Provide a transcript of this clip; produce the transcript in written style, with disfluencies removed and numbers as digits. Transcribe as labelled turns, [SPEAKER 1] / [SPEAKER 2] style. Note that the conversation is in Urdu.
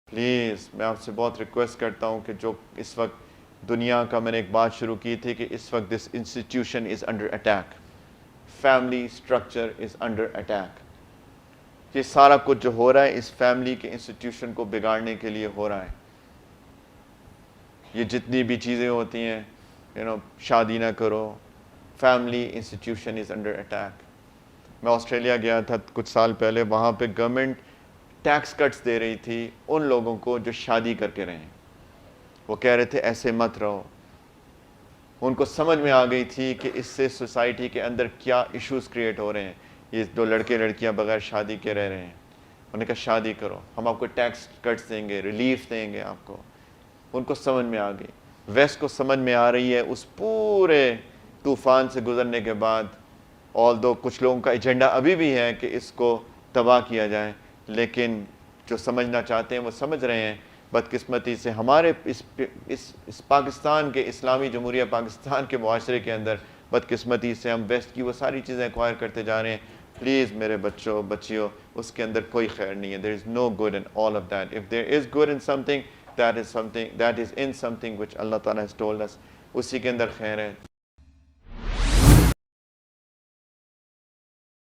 [SPEAKER 1] پلیز میں آپ سے بہت ریکویسٹ کرتا ہوں کہ جو اس وقت دنیا کا میں نے ایک بات شروع کی تھی کہ اس وقت this institution is under attack, family structure is under attack. یہ سارا کچھ جو ہو رہا ہے اس فیملی کے انسٹیٹیوشن کو بگاڑنے کے لیے ہو رہا ہے. یہ جتنی بھی چیزیں ہوتی ہیں شادی نہ کرو، family institution is under attack. میں آسٹریلیا گیا تھا کچھ سال پہلے، وہاں پہ گورنمنٹ ٹیکس کٹس دے رہی تھی ان لوگوں کو جو شادی کر کے رہیں. وہ کہہ رہے تھے ایسے مت رہو. ان کو سمجھ میں آ گئی تھی کہ اس سے سوسائٹی کے اندر کیا ایشوز کریٹ ہو رہے ہیں. یہ جو لڑکے لڑکیاں بغیر شادی کے رہ رہے ہیں، انہوں نے کہا شادی کرو، ہم آپ کو ٹیکس کٹس دیں گے، ریلیف دیں گے آپ کو. ان کو سمجھ میں آ گئی. ویسٹ کو سمجھ میں آ رہی ہے اس پورے طوفان سے گزرنے کے بعد. آلدو کچھ لوگوں کا ایجنڈا ابھی بھی ہے کہ اس کو تباہ کیا جائے، لیکن جو سمجھنا چاہتے ہیں وہ سمجھ رہے ہیں. بدقسمتی سے ہمارے اس پاکستان کے اسلامی جمہوریہ پاکستان کے معاشرے کے اندر بدقسمتی سے ہم ویسٹ کی وہ ساری چیزیں ایکوائر کرتے جا رہے ہیں. پلیز میرے بچوں بچیوں، اس کے اندر کوئی خیر نہیں ہے. there is no good in all of that. if there is good in something, that is in something which اللہ تعالیٰ has told us. اسی کے اندر خیر ہے.